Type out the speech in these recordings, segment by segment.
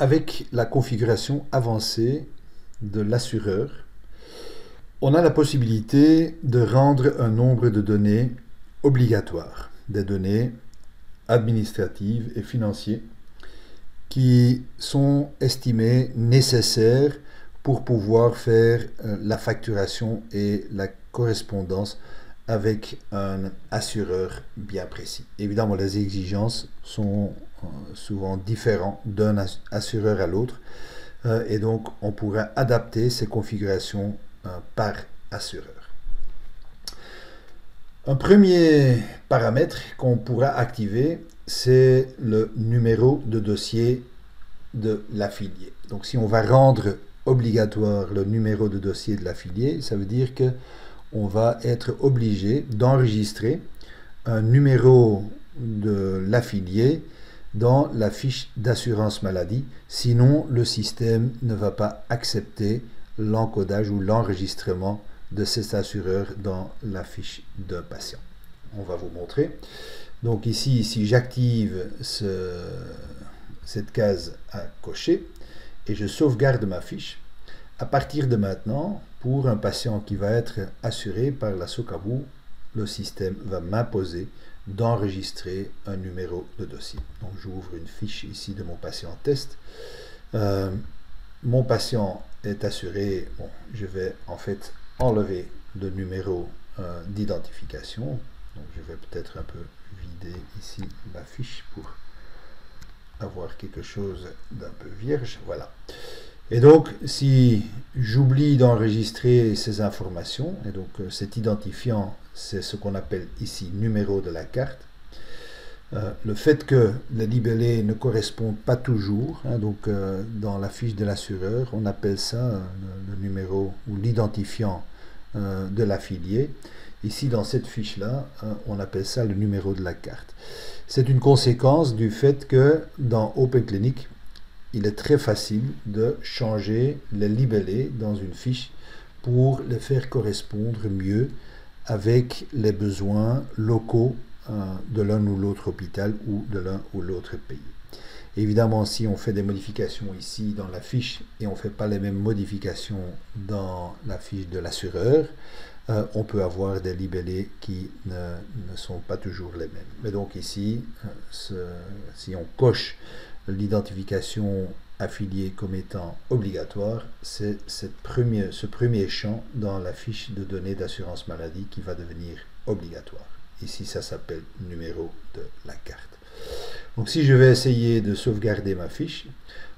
avec la configuration avancée de l'assureur, on a la possibilité de rendre un nombre de données obligatoires, des données administratives et financières qui sont estimées nécessaires pour pouvoir faire la facturation et la correspondance avec un assureur bien précis. Évidemment, les exigences sont souvent différentes d'un assureur à l'autre et donc on pourra adapter ces configurations par assureur. Un premier paramètre qu'on pourra activer, c'est le numéro de dossier de l'affilié. Donc si on va rendre obligatoire le numéro de dossier de l'affilié, ça veut dire que on va être obligé d'enregistrer un numéro de l'affilié dans la fiche d'assurance maladie, sinon le système ne va pas accepter l'encodage ou l'enregistrement de cet assureur dans la fiche d'un patient. On va vous montrer. Donc ici, si j'active cette case à cocher et je sauvegarde ma fiche, à partir de maintenant, pour un patient qui va être assuré par la SOCABU, le système va m'imposer d'enregistrer un numéro de dossier. Donc j'ouvre une fiche ici de mon patient test. Mon patient est assuré. Bon, je vais en fait enlever le numéro d'identification. Donc je vais peut-être un peu vider ici ma fiche pour avoir quelque chose d'un peu vierge. Voilà. Et donc, si j'oublie d'enregistrer ces informations, et donc cet identifiant, c'est ce qu'on appelle ici numéro de la carte, le fait que les libellés ne correspondent pas toujours, donc dans la fiche de l'assureur, on appelle ça le numéro ou l'identifiant de l'affilié. Ici, dans cette fiche-là, on appelle ça le numéro de la carte. C'est une conséquence du fait que dans OpenClinic, il est très facile de changer les libellés dans une fiche pour les faire correspondre mieux avec les besoins locaux de l'un ou l'autre hôpital ou de l'un ou l'autre pays. Évidemment, si on fait des modifications ici dans la fiche et on ne fait pas les mêmes modifications dans la fiche de l'assureur, on peut avoir des libellés qui ne sont pas toujours les mêmes. Mais donc ici, si on coche l'identification affiliée comme étant obligatoire, c'est ce premier champ dans la fiche de données d'assurance maladie qui va devenir obligatoire. Ici, ça s'appelle numéro de la carte. Donc si je vais essayer de sauvegarder ma fiche,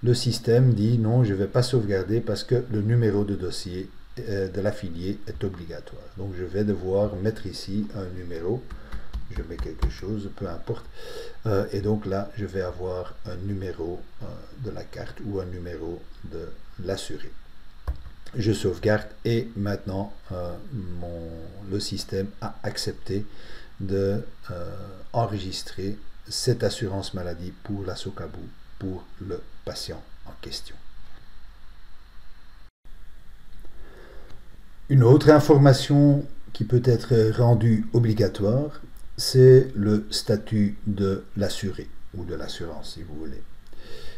le système dit non, je ne vais pas sauvegarder parce que le numéro de dossier de l'affilié est obligatoire. Donc je vais devoir mettre ici un numéro. Je mets quelque chose, peu importe. Et donc là, je vais avoir un numéro de la carte ou un numéro de l'assuré. Je sauvegarde et maintenant, le système a accepté de enregistrer cette assurance maladie pour la SOCABU, pour le patient en question. Une autre information qui peut être rendue obligatoire, c'est le statut de l'assuré, ou de l'assurance si vous voulez.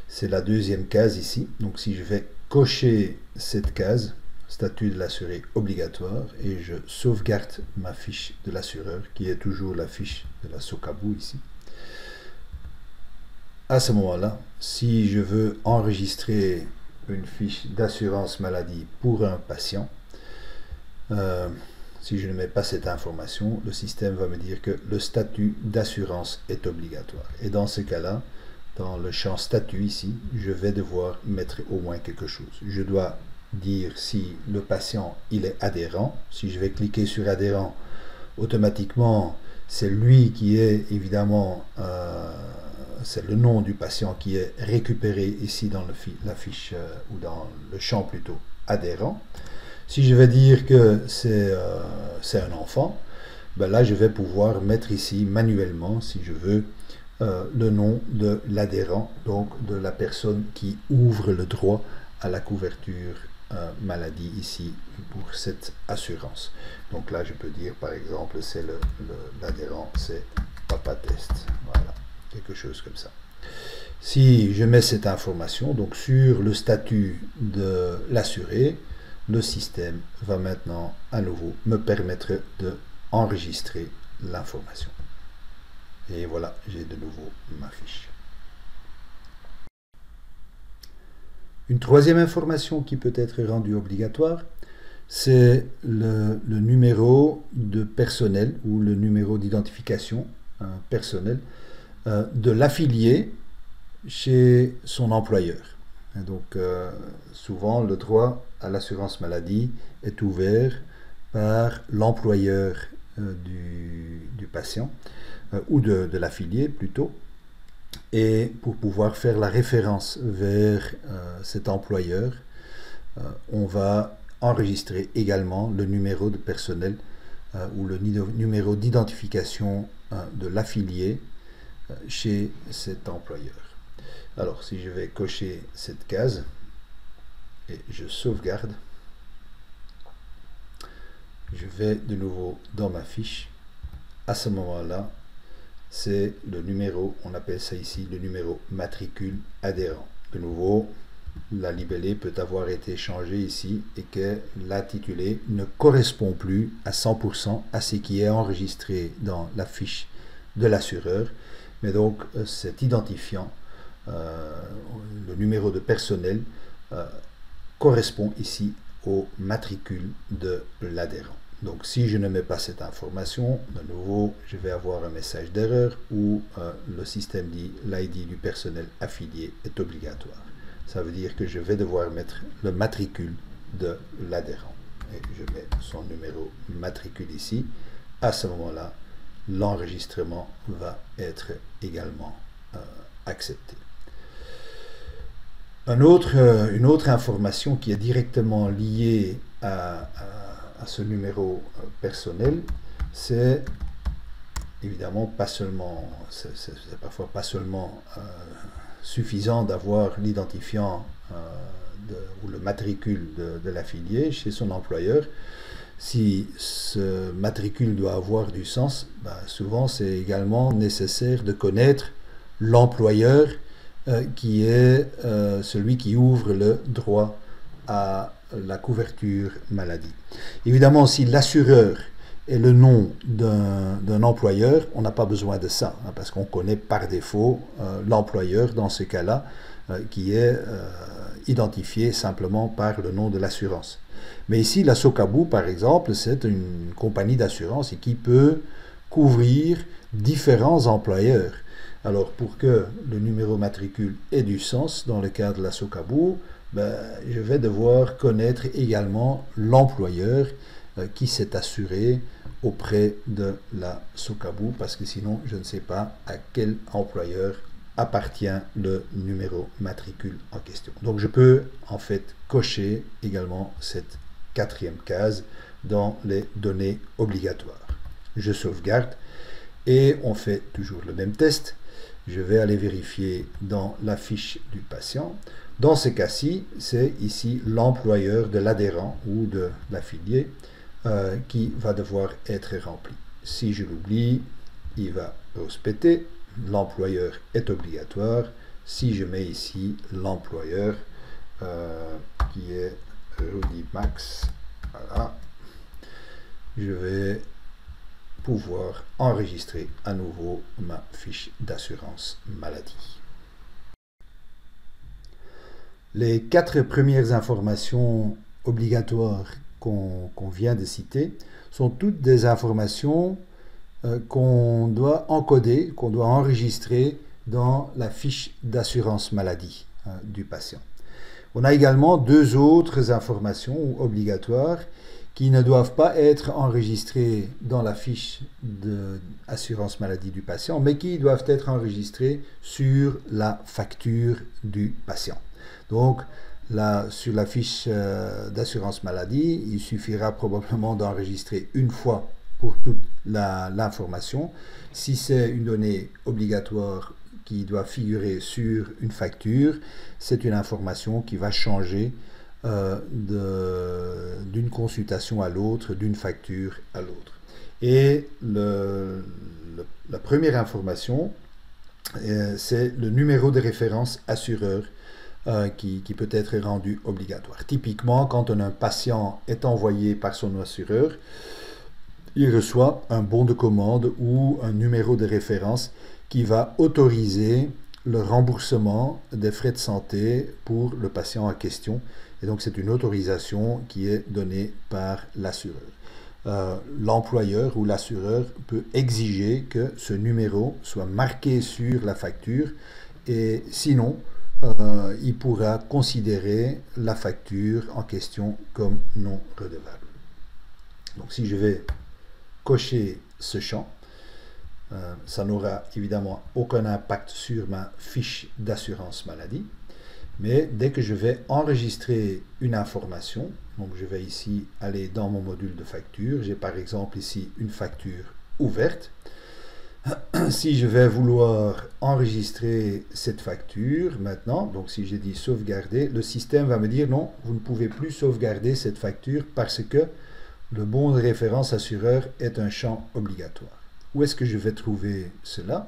C'est la deuxième case ici. Donc si je vais cocher cette case, statut de l'assuré obligatoire, et je sauvegarde ma fiche de l'assureur, qui est toujours la fiche de la SOCABU ici. À ce moment-là, si je veux enregistrer une fiche d'assurance maladie pour un patient, si je ne mets pas cette information, le système va me dire que le statut d'assurance est obligatoire. Et dans ce cas-là, dans le champ statut ici, je vais devoir mettre au moins quelque chose. Je dois dire si le patient il est adhérent. Si je vais cliquer sur adhérent, automatiquement, c'est lui qui est évidemment, c'est le nom du patient qui est récupéré ici dans la fiche, ou dans le champ plutôt, adhérent. Si je vais dire que c'est un enfant, ben là je vais pouvoir mettre ici manuellement, si je veux, le nom de l'adhérent, donc de la personne qui ouvre le droit à la couverture maladie ici pour cette assurance. Donc là je peux dire par exemple c'est l'adhérent, c'est Papa Test, voilà, quelque chose comme ça. Si je mets cette information donc sur le statut de l'assuré, le système va maintenant à nouveau me permettre d'enregistrer l'information. Et voilà, j'ai de nouveau ma fiche. Une troisième information qui peut être rendue obligatoire, c'est le numéro de personnel ou le numéro d'identification personnel de l'affilié chez son employeur. Et donc, souvent, le droit à l'assurance maladie est ouvert par l'employeur du patient, ou de l'affilié plutôt. Et pour pouvoir faire la référence vers cet employeur, on va enregistrer également le numéro de personnel ou le numéro d'identification de l'affilié chez cet employeur. Alors, si je vais cocher cette case et je sauvegarde, je vais de nouveau dans ma fiche. À ce moment-là, c'est le numéro, on appelle ça ici le numéro matricule adhérent. De nouveau, la libellée peut avoir été changée ici et que l'intitulé ne correspond plus à 100% à ce qui est enregistré dans la fiche de l'assureur. Mais donc, cet identifiant, le numéro de personnel, correspond ici au matricule de l'adhérent. Donc, si je ne mets pas cette information, de nouveau, je vais avoir un message d'erreur où le système dit l'ID du personnel affilié est obligatoire. Ça veut dire que je vais devoir mettre le matricule de l'adhérent. Et je mets son numéro matricule ici. À ce moment-là, l'enregistrement va être également accepté. Une autre information qui est directement liée à ce numéro personnel, c'est évidemment pas seulement, c'est parfois pas seulement suffisant d'avoir l'identifiant ou le matricule de l'affilié chez son employeur. Si ce matricule doit avoir du sens, souvent c'est également nécessaire de connaître l'employeur qui est celui qui ouvre le droit à la couverture maladie. Évidemment, si l'assureur est le nom d'un employeur, on n'a pas besoin de ça, parce qu'on connaît par défaut l'employeur dans ce cas-là, qui est identifié simplement par le nom de l'assurance. Mais ici, la Socaboo, par exemple, c'est une compagnie d'assurance et qui peut couvrir différents employeurs. Alors, pour que le numéro matricule ait du sens dans le cas de la Socaboo, je vais devoir connaître également l'employeur qui s'est assuré auprès de la Socaboo, parce que sinon, je ne sais pas à quel employeur appartient le numéro matricule en question. Donc, je peux en fait cocher également cette quatrième case dans les données obligatoires. Je sauvegarde et on fait toujours le même test. Je vais aller vérifier dans la fiche du patient. Dans ce cas-ci, c'est ici l'employeur de l'adhérent ou de l'affilié qui va devoir être rempli. Si je l'oublie, il va respecter. L'employeur est obligatoire. Si je mets ici l'employeur qui est Rudy Max, voilà, je vais pouvoir enregistrer à nouveau ma fiche d'assurance maladie. Les 4 premières informations obligatoires qu'on vient de citer sont toutes des informations qu'on doit encoder, qu'on doit enregistrer dans la fiche d'assurance maladie du patient. On a également 2 autres informations obligatoires qui ne doivent pas être enregistrées dans la fiche d'assurance maladie du patient, mais qui doivent être enregistrées sur la facture du patient. Donc, là, sur la fiche d'assurance maladie, il suffira probablement d'enregistrer une fois pour toute l'information. Si c'est une donnée obligatoire qui doit figurer sur une facture, c'est une information qui va changer d'une consultation à l'autre, d'une facture à l'autre. Et la première information c'est le numéro de référence assureur qui peut être rendu obligatoire. Typiquement, quand un patient est envoyé par son assureur, il reçoit un bon de commande ou un numéro de référence qui va autoriser le remboursement des frais de santé pour le patient en question. Et donc, c'est une autorisation qui est donnée par l'assureur. L'employeur ou l'assureur peut exiger que ce numéro soit marqué sur la facture et sinon, il pourra considérer la facture en question comme non redevable. Donc, si je vais cocher ce champ, ça n'aura évidemment aucun impact sur ma fiche d'assurance maladie, mais dès que je vais enregistrer une information, donc je vais ici aller dans mon module de facture, j'ai par exemple ici une facture ouverte. Si je vais vouloir enregistrer cette facture maintenant, donc si j'ai dit sauvegarder, le système va me dire non, vous ne pouvez plus sauvegarder cette facture parce que le bon de référence assureur est un champ obligatoire. Où est-ce que je vais trouver cela?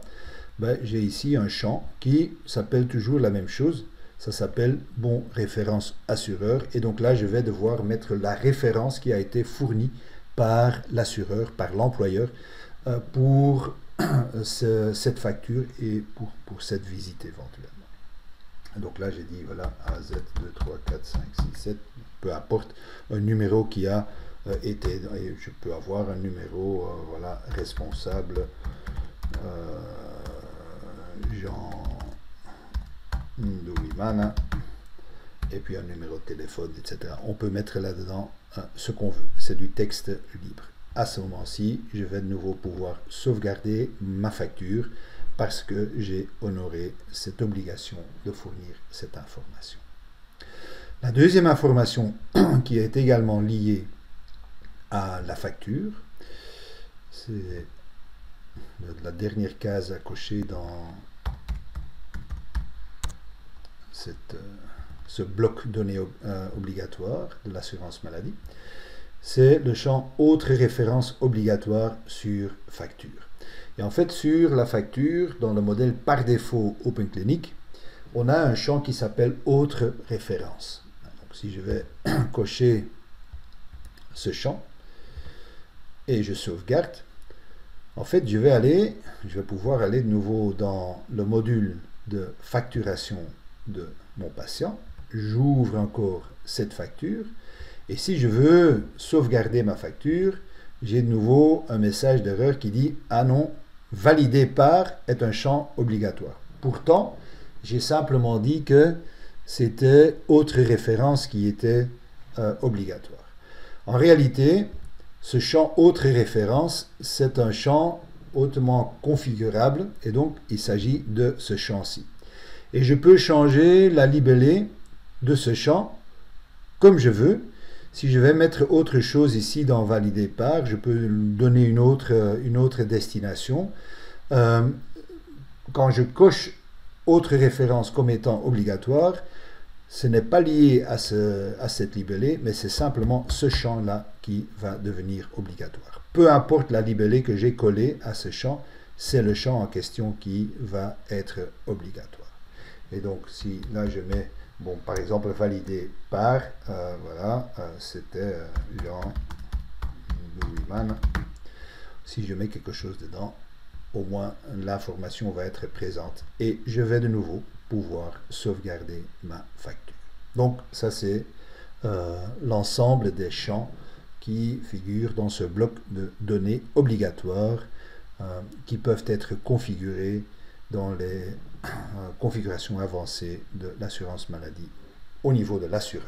J'ai ici un champ qui s'appelle toujours la même chose. Ça s'appelle bon référence assureur. Et donc là, je vais devoir mettre la référence qui a été fournie par l'assureur, par l'employeur, pour cette facture et pour cette visite éventuellement. Donc là, j'ai dit, voilà, A, Z, 2, 3, 4, 5, 6, 7, peu importe, un numéro qui a été, et je peux avoir un numéro, voilà, responsable, Jean Douimana, et puis un numéro de téléphone, etc. On peut mettre là-dedans ce qu'on veut. C'est du texte libre. À ce moment-ci, je vais de nouveau pouvoir sauvegarder ma facture parce que j'ai honoré cette obligation de fournir cette information. La deuxième information qui est également liée à la facture, c'est la dernière case à cocher dans ce bloc données obligatoire de l'assurance maladie. C'est le champ autres références obligatoires sur facture. Et en fait, sur la facture, dans le modèle par défaut OpenClinic, on a un champ qui s'appelle autres références. Donc, si je vais cocher ce champ et je sauvegarde, en fait, je vais pouvoir aller de nouveau dans le module de facturation de mon patient. J'ouvre encore cette facture. Et si je veux sauvegarder ma facture, j'ai de nouveau un message d'erreur qui dit « Ah non, valider par est un champ obligatoire ». Pourtant, j'ai simplement dit que c'était autre référence qui était obligatoire. En réalité, ce champ autre référence, c'est un champ hautement configurable et donc il s'agit de ce champ-ci. Et je peux changer la libellée de ce champ comme je veux. Si je vais mettre autre chose ici dans valider par, je peux donner une autre destination. Quand je coche autre référence comme étant obligatoire, ce n'est pas lié à cette libellée, mais c'est simplement ce champ-là qui va devenir obligatoire. Peu importe la libellée que j'ai collée à ce champ, c'est le champ en question qui va être obligatoire. Et donc, si là je mets, bon, par exemple, validé par, voilà, c'était Jean Louisman. Si je mets quelque chose dedans, au moins l'information va être présente. Et je vais de nouveau pouvoir sauvegarder ma facture. Donc, ça c'est l'ensemble des champs qui figurent dans ce bloc de données obligatoires qui peuvent être configurés dans les configurations avancées de l'assurance maladie au niveau de l'assureur.